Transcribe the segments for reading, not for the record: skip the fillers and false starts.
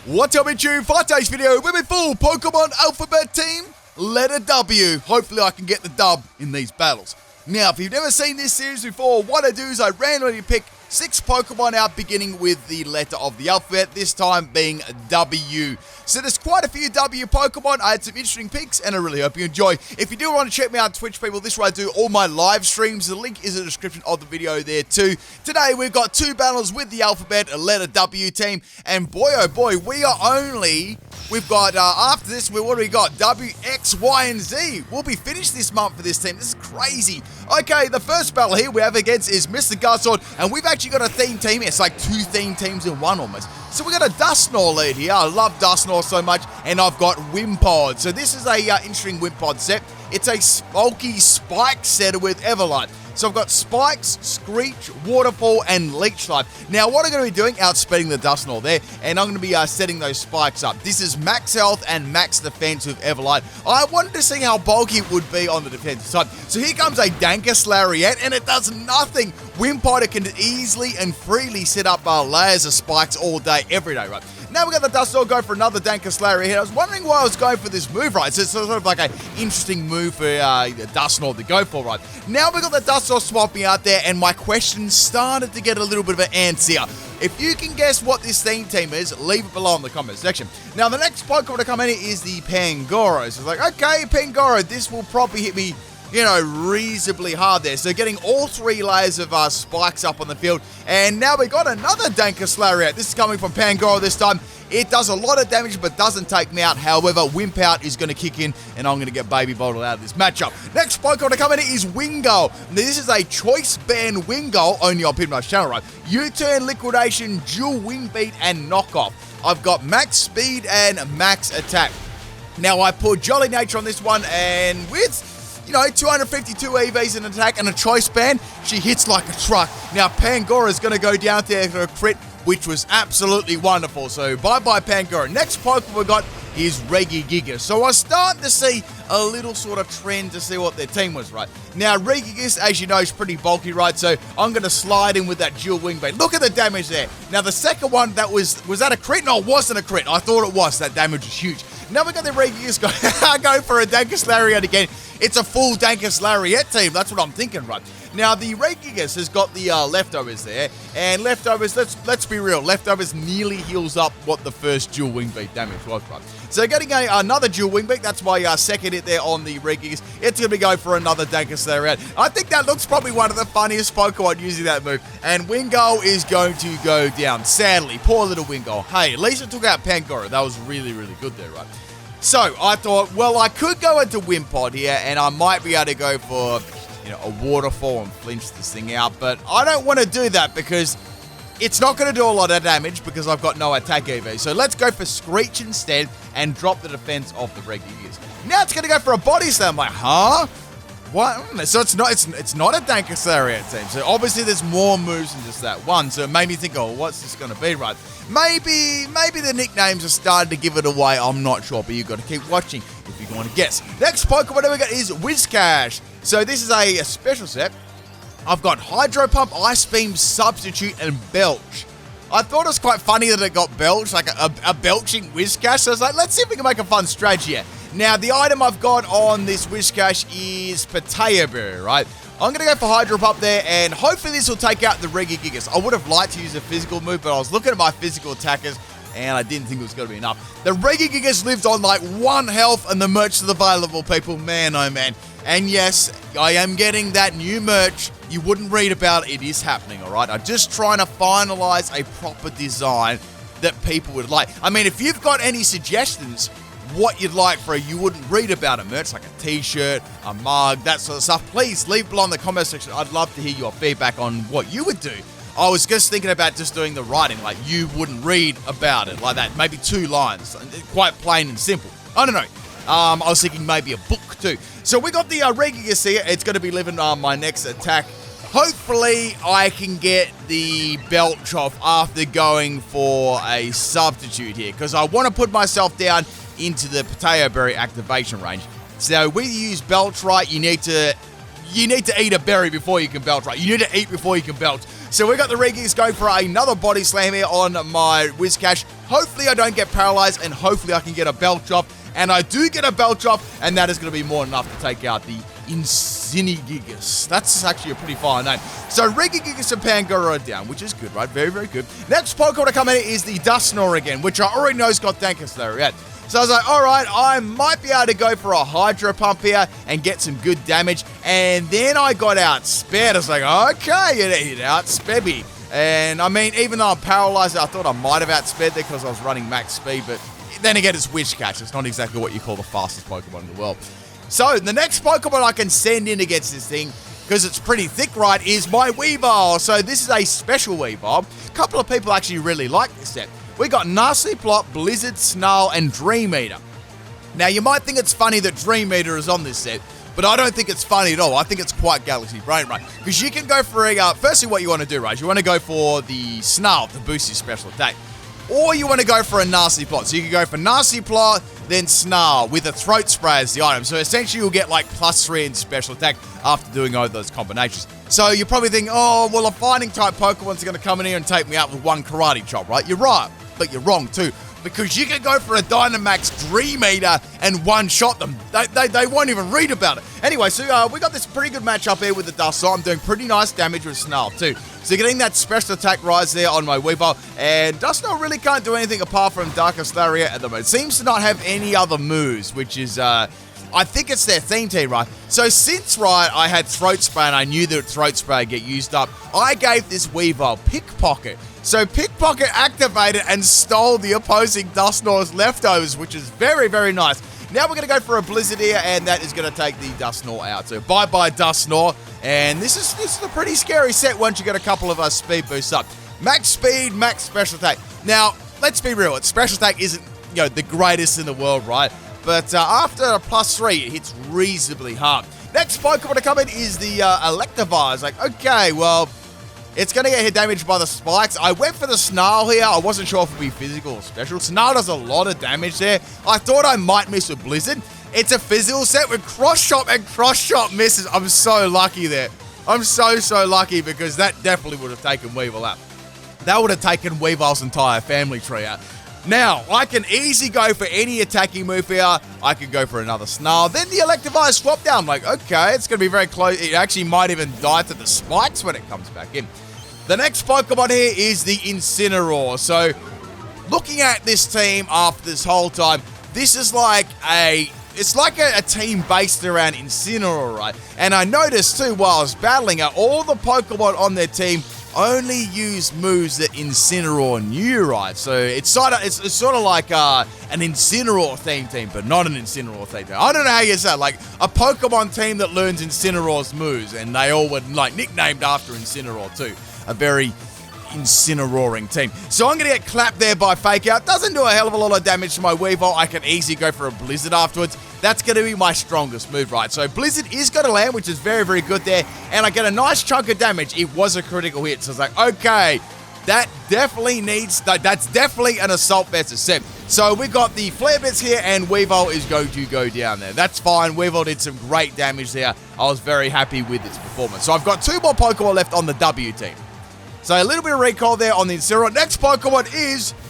What's up, YouTube? For today's video, we're with full Pokemon Alphabet team, letter W. Hopefully I can get the dub in these battles. Now, if you've never seen this series before, what I do is I randomly pick 6 Pokemon out beginning with the letter of the alphabet, this time being W. So there's quite a few W Pokemon. I had some interesting picks and I really hope you enjoy. If you do want to check me out on Twitch, people, this is where I do all my live streams. The link is in the description of the video there too. Today we've got 2 battles with the alphabet, a letter W team, and boy oh boy, we've got, after this, what do we got? W, X, Y, and Z. We'll be finished this month for this team. This is crazy. Okay, the first battle here we have against is Mr. Garsword, and we've actually got a theme team. It's like 2 theme teams in one almost. So we got a Dusknoir lead here. I love Dusknoir so much, and I've got Wimpod. So this is a interesting Wimpod set. It's a bulky spike set with Everlight. So I've got Spikes, Screech, Waterfall, and Leech Life. Now, what I'm going to be doing, outspeeding the Dusknoir there, and I'm going to be setting those spikes up. This is max health and max defense with Everlight. I wanted to see how bulky it would be on the defensive side. So here comes a Dankus Lariat, and it does nothing. Wimpod can easily and freely set up layers of spikes all day, every day, right? Now we got the Dusknoir go for another Dankus Lariat here. I was wondering why I was going for this move, right? So it's sort of like an interesting move for Dusknoir to go for, right? Now we got the Dusknoir swapping out there, and my question started to get a little bit of an answer. If you can guess what this theme team is, leave it below in the comment section. Now the next Pokemon to come in is the Pangoro. So it's like, okay, Pangoro, this will probably hit me, you know, reasonably hard there. So getting all 3 layers of spikes up on the field. And now we got another Dankus Lariat. This is coming from Pangoro this time. It does a lot of damage, but doesn't take me out. However, Wimpout is going to kick in, and I'm going to get Baby Bottle out of this matchup. Next Pokemon to come in is Wingull. This is a Choice Band Wingull, only on PIMPNITE's channel, right? U-turn, Liquidation, Dual Wing Beat, and Knockoff. I've got max speed and max attack. Now, I put Jolly Nature on this one, and with 252 EVs in attack and a Choice Band, she hits like a truck. Now, Pangoro is going to go down there for a crit, which was absolutely wonderful. So, bye-bye, Pangoro. Next Pokemon we got is Regigigas. So, I was starting to see a little sort of trend to see what their team was, right? Now, Regigigas, as you know, is pretty bulky, right? So, I'm going to slide in with that Dual Wing Beat. Look at the damage there. Now, the second one, was that a crit? No, it wasn't a crit. I thought it was. That damage was huge. Now, we got the Regigigas go for a Dankus Lariat again. It's a full Dankus Lariat team. That's what I'm thinking, right? Now, the Regigigas has got the leftovers there, and leftovers, let's be real, leftovers nearly heals up what the first Dual Wing Beat damage was, right? So getting another Dual Wing Beat, that's my second hit there on the Regigigas. It's going to be going for another Dankus Lariat. I think that looks probably one of the funniest Pokemon using that move, and Wingull is going to go down. Sadly, poor little Wingull. Hey, at least it took out Pangoro. That was really, really good there, right? So, I thought, well, I could go into Wimpod here, and I might be able to go for, a Waterfall and flinch this thing out, but I don't want to do that because it's not going to do a lot of damage because I've got no attack EV. So, let's go for Screech instead and drop the defense of the Regigigas. Now, it's going to go for a Body Slam. I'm like, huh? What? So it's not a Dankus Lariat team. So obviously there's more moves than just that one. So it made me think, oh, what's this going to be, right? Maybe the nicknames are starting to give it away. I'm not sure, but you've got to keep watching if you want to guess. Next Pokemon we got is Whiscash. So this is a special set. I've got Hydro Pump, Ice Beam, Substitute, and Belch. I thought it was quite funny that it got Belch, like a belching Whiscash. So I was like, let's see if we can make a fun strategy here. Now, the item I've got on this Whiscash is Potato Berry, right? I'm going to go for Hydro Pump there, and hopefully this will take out the Regigigas. I would have liked to use a physical move, but I was looking at my physical attackers, and I didn't think it was going to be enough. The Regigigas lived on like 1 health, and the merch is available, people. Man, oh man. And yes, I am getting that new merch. You wouldn't read about it. It is happening, all right? I'm just trying to finalize a proper design that people would like. I mean, if you've got any suggestions what you'd like for a you wouldn't read about it merch, like a t-shirt, a mug, that sort of stuff, please leave below in the comment section. I'd love to hear your feedback on what you would do. I was just thinking about just doing the writing, like you wouldn't read about it, like that. Maybe 2 lines, quite plain and simple. I don't know. I was thinking maybe a book too. So we got the Regigigas here. It's going to be living on my next attack. Hopefully I can get the Belch off after going for a substitute here, because I want to put myself down into the Potato Berry activation range. So when you use Belch right, you need to eat a berry before you can Belch right. You need to eat before you can Belch. So we got the Regis going for another body slam here on my Whiscash. Hopefully I don't get paralyzed, and hopefully I can get a belt drop. And I do get a belt drop, and that is going to be more than enough to take out the Insinigigas. That's actually a pretty fine name. So Regigigas and Pangoro are down, which is good, right? Very, very good. Next Pokemon to come in is the Dusknoir again, which I already know has got Dankus there yet. So I was like, all right, I might be able to go for a Hydro Pump here and get some good damage. And then I got outspared. I was like, okay, it outsped me. And I mean, even though I'm paralyzed, I thought I might have outsped there because I was running max speed, but then again, it's Whiscash. It's not exactly what you call the fastest Pokemon in the world. So, the next Pokemon I can send in against this thing, because it's pretty thick, right, is my Weavile. So, this is a special Weavile. A couple of people actually really like this set. We got Nasty Plot, Blizzard, Snarl, and Dream Eater. Now, you might think it's funny that Dream Eater is on this set, but I don't think it's funny at all. I think it's quite Galaxy Brain, right? Because you can go for a, firstly, what you want to do, right, is you want to go for the Snarl to boost your special attack. Or you want to go for a Nasty Plot. So you can go for Nasty Plot, then Snarl with a Throat Spray as the item. So essentially you'll get like +3 in special attack after doing all those combinations. So you probably think, oh, well, a fighting type Pokemon's going to come in here and take me out with one Karate Chop, right? You're right, but you're wrong too. Because you can go for a Dynamax Dream Eater and one-shot them. They won't even read about it. Anyway, so we got this pretty good matchup here with the Dusknoir. I'm doing pretty nice damage with Snarl too. So getting that special attack rise there on my Weavile. And Dusknoir really can't do anything apart from Darkest Lariat at the moment. It seems to not have any other moves, which is... I think it's their theme team, right? So since, right, I had Throat Spray and I knew that Throat Spray would get used up, I gave this Weavile Pickpocket. So Pickpocket activated and stole the opposing Dusknoir's leftovers, which is very, very nice. Now we're going to go for a Blizzard here, and that is going to take the Dusknoir out. So bye-bye Dusknoir. And this is a pretty scary set once you get a couple of speed boosts up. Max speed, max special attack. Now, let's be real. Its special attack isn't, the greatest in the world, right? But after a +3, it hits reasonably hard. Next Pokemon to come in is the Electivire. It's like, okay, well, it's going to get hit damage by the spikes. I went for the Snarl here. I wasn't sure if it would be physical or special. Snarl does a lot of damage there. I thought I might miss with Blizzard. It's a physical set with Cross Chop, and Cross Chop misses. I'm so lucky there. I'm so lucky because that definitely would have taken Weavile out. That would have taken Weavile's entire family tree out. Now, I can easily go for any attacking move here. I can go for another Snarl. Then the Electivire swap down. I'm like, okay, it's going to be very close. It actually might even die to the spikes when it comes back in. The next Pokemon here is the Incineroar. So, looking at this team after this whole time, this is like a team based around Incineroar, right? And I noticed too, while I was battling it, all the Pokemon on their team only use moves that Incineroar knew, right? So it's sort of like an Incineroar themed team, but not an Incineroar themed team. I don't know how you say it, like a Pokemon team that learns Incineroar's moves, and they all were like nicknamed after Incineroar too. A very Incineroaring team. So I'm going to get clapped there by Fake Out. Doesn't do a hell of a lot of damage to my Weavile. I can easily go for a Blizzard afterwards. That's going to be my strongest move, right? So Blizzard is going to land, which is very, very good there. And I get a nice chunk of damage. It was a critical hit. So it's like, okay, that definitely that's definitely an Assault Vest set. So we got the Flare Blitz here, and Weavile is going to go down there. That's fine. Weavile did some great damage there. I was very happy with its performance. So I've got 2 more Pokemon left on the W team. So a little bit of recall there on the Incineroar. Next Pokemon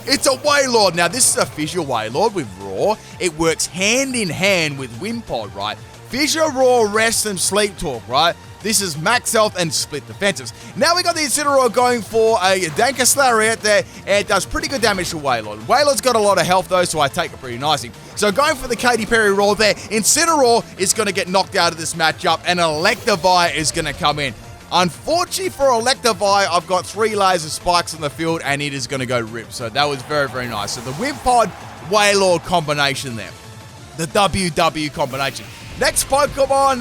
it's a Wailord. Now, this is a Fissure Wailord with Roar. It works hand in hand with Wimpod, right? Fissure, Roar, Rest, and Sleep Talk, right? This is max health and split defenses. Now we got the Incineroar going for a Dankus Lariat there, and it does pretty good damage to Wailord. Wailord's got a lot of health though, so I take it pretty nicely. So going for the Katy Perry roar there, Incineroar is going to get knocked out of this matchup, and Electivire is going to come in. Unfortunately for Electivire, I've got 3 layers of spikes on the field, and it is going to go rip. So that was very, very nice. So the Wimpod Wailord combination there. The WW combination. Next Pokemon,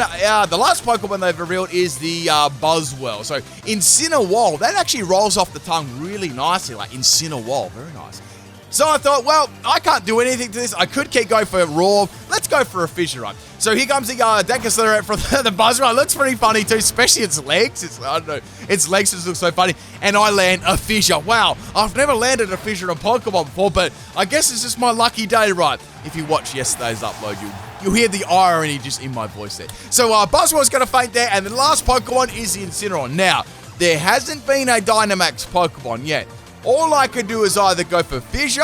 the last Pokemon they've revealed is the Buzzwell. So Incineroar, that actually rolls off the tongue really nicely, like Incineroar, very nice. So I thought, well, I can't do anything to this. I could keep going for Roar. Let's go for a Fissure Run. So here comes the Dankus Lariat for the Buzzwell. It looks pretty funny too, especially its legs. I don't know, its legs just look so funny. And I land a Fissure. Wow, I've never landed a Fissure in Pokemon before, but I guess it's just my lucky day, right? If you watch yesterday's upload, you'll hear the irony just in my voice there. So Buzzwell's going to faint there, and the last Pokemon is the Incineroar. Now, there hasn't been a Dynamax Pokemon yet. All I could do is either go for Fissure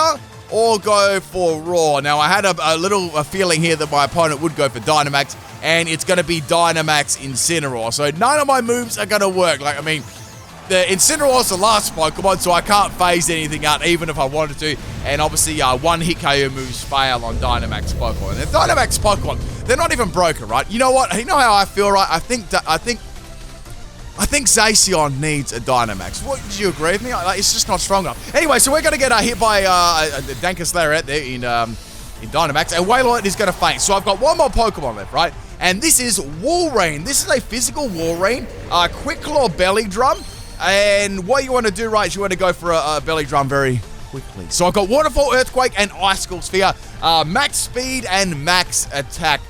or go for Roar. Now, I had a little feeling here that my opponent would go for Dynamax, and it's going to be Dynamax Incineroar. So none of my moves are going to work. Like, I mean, the Incineroar's the last Pokemon, so I can't phase anything out even if I wanted to. And obviously, one-hit KO moves fail on Dynamax Pokemon. And Dynamax Pokemon, they're not even broken, right? You know what? You know how I feel, right? I think Zacian needs a Dynamax. What, do you agree with me? It's just not strong enough. Anyway, so we're going to get hit by Dankerslayer out there in Dynamax, and Wailord is going to faint. So I've got one more Pokemon left, right? And this is Walrein. This is a physical Walrein, Quick Claw Belly Drum. And what you want to do, right, is you want to go for a Belly Drum very quickly. So I've got Waterfall, Earthquake, and Icicle Sphere. Max Speed and Max Attack.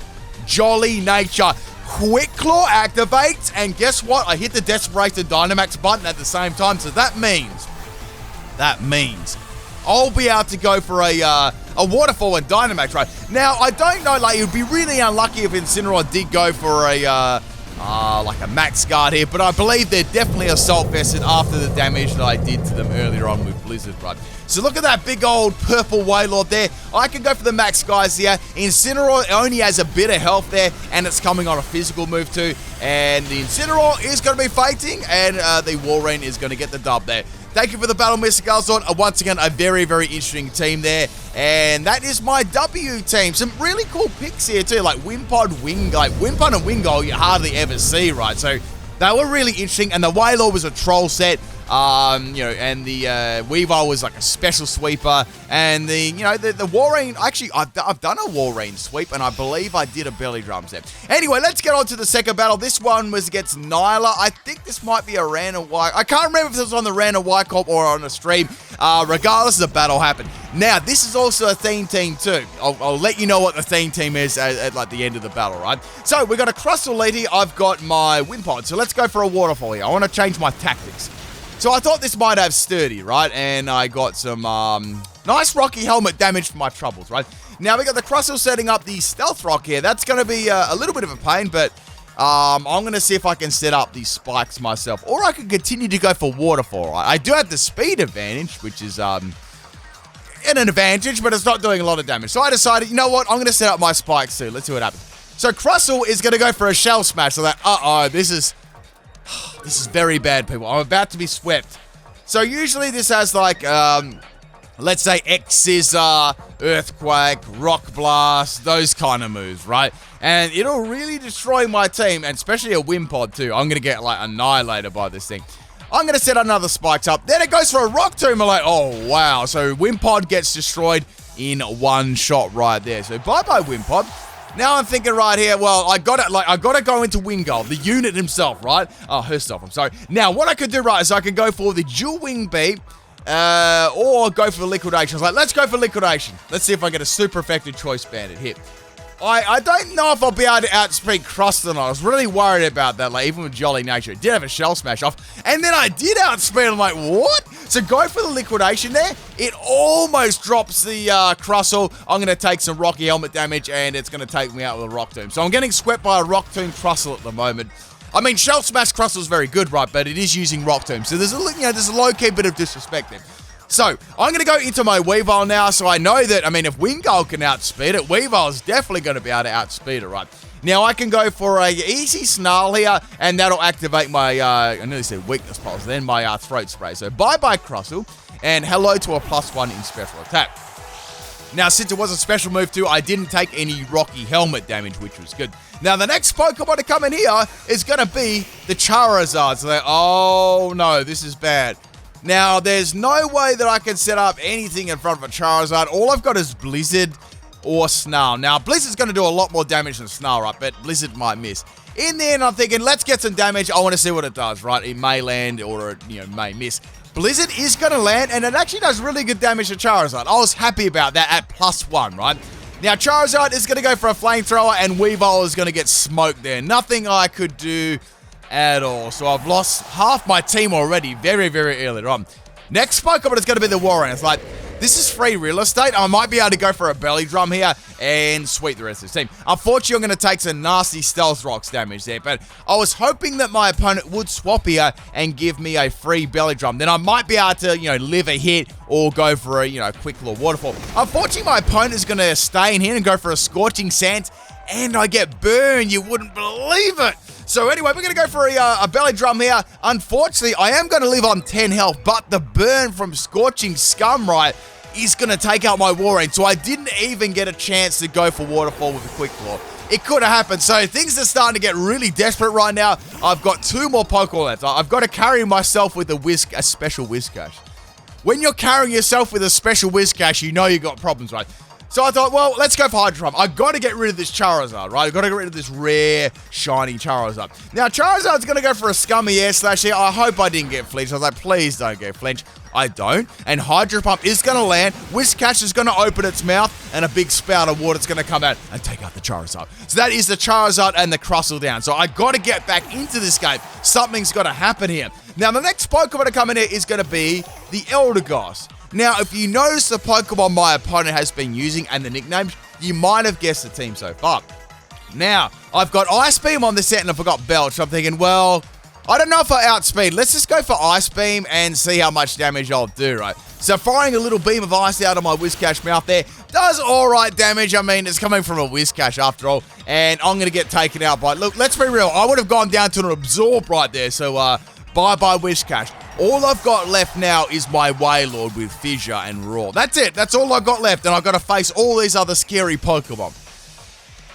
Jolly Nature. Quick Claw activates, and guess what? I hit the Desperate Dynamax button at the same time, so that means I'll be able to go for a Waterfall and Dynamax, right? Now, I don't know, like, it would be really unlucky if Incineroar did go for like a Max Guard here, but I believe they're definitely Assault Vested after the damage that I did to them earlier on with Blizzard, right? So look at that big old purple Wailord there. I can go for the Max guys here. Incineroar only has a bit of health there, and it's coming on a physical move too. And the Incineroar is going to be fighting, and the Walrein is going to get the dub there. Thank you for the battle, Mr. Galzon. Once again, a very, very interesting team there. And that is my W team. Some really cool picks here too, like Wimpod and Wingull you hardly ever see, right? So they were really interesting, and the Wailord was a troll set. You know, and the Weavile was like a special sweeper, and the Walrein, actually, I've done a Walrein sweep, and I believe I did a Belly Drum set. Anyway, let's get on to the second battle. This one was against Nyla. I think this might be a random Y. I can't remember if it was on the random Y Corp or on a stream. Regardless, the battle happened. Now, this is also a theme team too. I'll let you know what the theme team is at like the end of the battle, right? So we've got a Crustle lead here. I've got my Wimpod. So let's go for a Waterfall here. I want to change my tactics. So I thought this might have Sturdy, right? And I got some nice Rocky Helmet damage for my troubles, right? Now we got the Crustle setting up the Stealth Rock here. That's going to be a little bit of a pain, but I'm going to see if I can set up these spikes myself. Or I can continue to go for Waterfall, right? I do have the speed advantage, which is an advantage, but it's not doing a lot of damage. So I decided, you know what? I'm going to set up my spikes too. Let's see what happens. So Crustle is going to go for a Shell Smash. So that, this is very bad, people. I'm about to be swept. So usually this has like, let's say X-Scissor, Earthquake, Rock Blast, those kind of moves, right? And it'll really destroy my team, and especially a Wimpod too. I'm going to get like annihilated by this thing. I'm going to set another Spikes up. Then it goes for a Rock Tomb. I'm like, oh, wow. So Wimpod gets destroyed in one shot right there. So bye-bye, Wimpod. Now I'm thinking right here, well, I got to go into Wingull, the unit himself, right? Oh, herself, I'm sorry. Now, what I could do, right, is I could go for the Dual Wing Beat, or go for Liquidation. I was like, let's go for Liquidation. Let's see if I get a super effective Choice Bandit hit. I don't know if I'll be able to outspeed Crust or not. I was really worried about that, like, even with Jolly Nature. It did have a Shell Smash off, and then I did outspeed. I'm like, what? So go for the Liquidation there. It almost drops the Crustle. I'm going to take some Rocky Helmet damage, and it's going to take me out with a Rock Tomb. So I'm getting swept by a Rock Tomb Crustle at the moment. I mean, Shell Smash Crustle is very good, right? But it is using Rock Tomb. So there's a low-key bit of disrespect there. So, I'm going to go into my Weavile now, so I know that, I mean, if Wingull can outspeed it, Weavile is definitely going to be able to outspeed it, right? Now, I can go for a easy Snarl here, and that'll activate my, I nearly said Weakness Pulse, then my Throat Spray. So, bye-bye Crustle, and hello to a +1 in Special Attack. Now, since it was a special move too, I didn't take any Rocky Helmet damage, which was good. Now, the next Pokemon to come in here is going to be the Charizard. So, oh no, this is bad. Now, there's no way that I can set up anything in front of a Charizard. All I've got is Blizzard or Snarl. Now, Blizzard's going to do a lot more damage than Snarl, right? But Blizzard might miss. In the end, I'm thinking, let's get some damage. I want to see what it does, right? It may land or it may miss. Blizzard is going to land, and it actually does really good damage to Charizard. I was happy about that at +1, right? Now, Charizard is going to go for a Flamethrower, and Weavile is going to get smoked there. Nothing I could do at all. So I've lost half my team already very, very early on. Next Pokemon is going to be the Walrein. It's like, This is free real estate. I might be able to go for a belly drum here and sweep the rest of the team. Unfortunately, I'm going to take some nasty stealth rocks damage there, but I was hoping that my opponent would swap here and give me a free belly drum. Then I might be able to, live a hit or go for a, quick little waterfall. Unfortunately, my opponent is going to stay in here and go for a scorching sand, and I get burned. You wouldn't believe it. So anyway, we're going to go for a belly drum here. Unfortunately, I am going to live on 10 health, but the burn from Scorching Scum, right, is going to take out my War Rain. So I didn't even get a chance to go for Waterfall with a Quick Claw. It could have happened. So things are starting to get really desperate right now. I've got 2 more Pokemon left. I've got to carry myself with a special Whiscash. When you're carrying yourself with a special Whiscash, you know you got problems, right? So I thought, well, let's go for Hydro Pump. I got to get rid of this Charizard, right? I got to get rid of this rare, shiny Charizard. Now, Charizard's going to go for a scummy air slash here. I hope I didn't get flinched. I was like, please don't get flinched. I don't. And Hydro Pump is going to land. Whiscash is going to open its mouth, and a big spout of water is going to come out and take out the Charizard. So that is the Charizard and the Crustle down. So I got to get back into this game. Something's got to happen here. Now, the next Pokemon to come in here is going to be the Eldegoss. Now, if you notice the Pokemon my opponent has been using and the nicknames, you might have guessed the team so far. Now, I've got Ice Beam on the set and I forgot Belch. I'm thinking, well, I don't know if I outspeed. Let's just go for Ice Beam and see how much damage I'll do, right? So firing a little beam of ice out of my Whiscash mouth there does alright damage. I mean, it's coming from a Whiscash after all, and I'm going to get taken out by... Look, let's be real. I would have gone down to an Absorb right there, so bye-bye Whiscash. All I've got left now is my Wailord with Fissure and Roar. That's it. That's all I've got left, and I've got to face all these other scary Pokemon.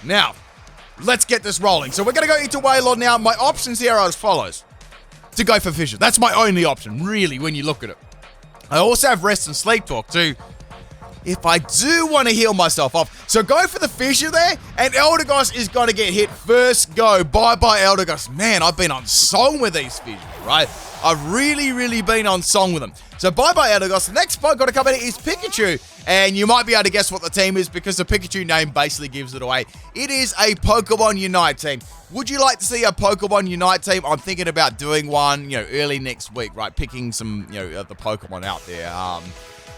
Now, let's get this rolling. So we're going to go into Wailord now. My options here are as follows. To go for Fissure. That's my only option, really, when you look at it. I also have Rest and Sleep Talk, too, if I do want to heal myself off. So go for the Fissure there, and Eldegoss is going to get hit first go. Bye-bye, Eldegoss. Man, I've been on song with these Fissures, right? I've really been on song with them. So bye-bye, Eldegoss. The next Pokemon to come in is Pikachu. And you might be able to guess what the team is because the Pikachu name basically gives it away. It is a Pokemon Unite team. Would you like to see a Pokemon Unite team? I'm thinking about doing one, early next week, right? Picking some, the Pokemon out there.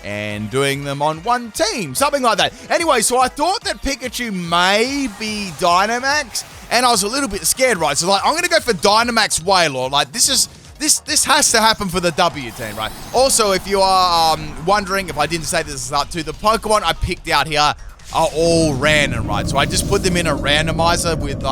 And doing them on one team, something like that. Anyway, so I thought that Pikachu may be Dynamax, and I was a little bit scared, right? So, I'm going to go for Dynamax Wailord. This has to happen for the W team, right? Also, if you are wondering, if I didn't say this at the start too, the Pokemon I picked out here are all random, right? So I just put them in a randomizer with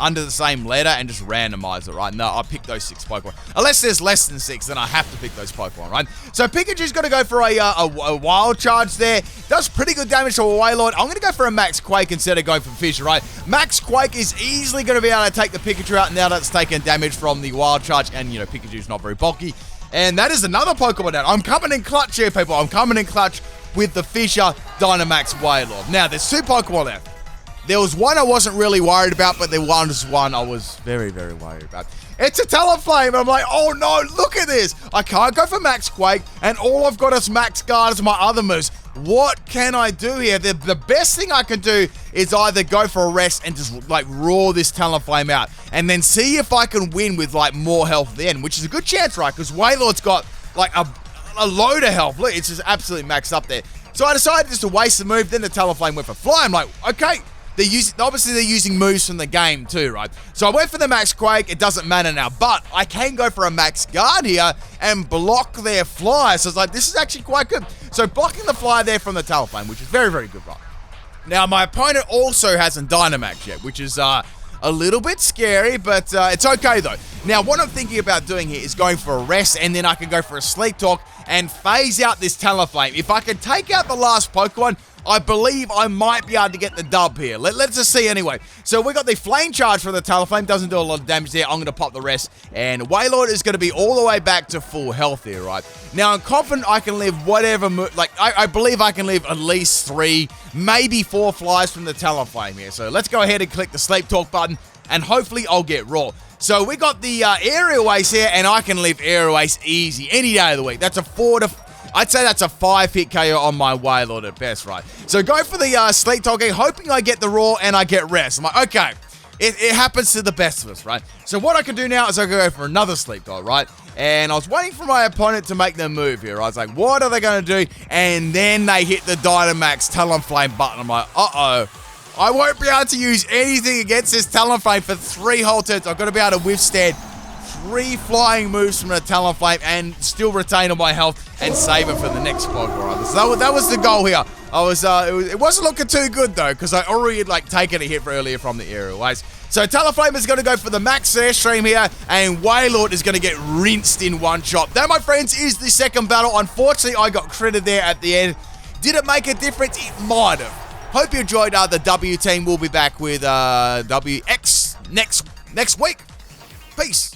under the same letter and just randomize it, right? No, I picked those 6 Pokemon. Unless there's less than 6, then I have to pick those Pokemon, right? So Pikachu's going to go for a Wild Charge there. Does pretty good damage to a Wailord. I'm going to go for a Max Quake instead of going for Fissure, right? Max Quake is easily going to be able to take the Pikachu out now that it's taken damage from the Wild Charge, and, Pikachu's not very bulky. And that is another Pokemon down. I'm coming in clutch here, people. I'm coming in clutch with the Fissure Dynamax Wailord. Now, there's 2 Pokemon left. There was one I wasn't really worried about, but there was one I was very worried about. It's a Talonflame. I'm like, oh no, look at this. I can't go for Max Quake, and all I've got is Max Guard as my other moves. What can I do here? The best thing I can do is either go for a rest and just, roar this Talonflame out, and then see if I can win with, more health then, which is a good chance, right? Because Wailord's got, a load of health. Look, it's just absolutely maxed up there. So I decided just to waste the move, then the Talonflame went for Fly. I'm like, okay. Obviously, they're using moves from the game too, right? So I went for the Max Quake. It doesn't matter now, but I can go for a Max Guard here and block their Fly. So it's like, this is actually quite good. So blocking the Fly there from the Talonflame, which is very good, right? Now, my opponent also hasn't Dynamax yet, which is a little bit scary, but it's okay though. Now, what I'm thinking about doing here is going for a rest, and then I can go for a Sleep Talk and phase out this Talonflame. If I can take out the last Pokemon, I believe I might be able to get the dub here. Let's just see anyway. So we got the Flame Charge from the Talonflame. Doesn't do a lot of damage there. I'm going to pop the rest. And Wailord is going to be all the way back to full health here, right? Now, I'm confident I can live whatever... I believe I can live at least 3, maybe 4 flies from the Talonflame here. So let's go ahead and click the Sleep Talk button, and hopefully I'll get Raw. So we got the Aerial Ace here, and I can live Aerial Ace easy any day of the week. That's a 4 to... I'd say that's a 5-hit KO on my Wailord at best, right? So go for the Sleep Talk here, hoping I get the Raw and I get Rest. I'm like, okay, It happens to the best of us, right? So what I can do now is I can go for another sleep dot, right? And I was waiting for my opponent to make their move here. I was like, what are they going to do? And then they hit the Dynamax Talonflame button. I'm like, uh-oh. I won't be able to use anything against this Talonflame for 3 whole turns. I've got to be able to withstand 3 flying moves from the Talonflame and still retain all my health and save it for the next Pokemon. So that was the goal here. It wasn't looking too good though, because I already had taken a hit earlier from the aerial waves. So Talonflame is going to go for the max Airstream here, and Wailord is going to get rinsed in one shot. That, my friends, is the second battle. Unfortunately, I got critted there at the end. Did it make a difference? It might have. Hope you enjoyed the W team. We'll be back with WX next week. Peace.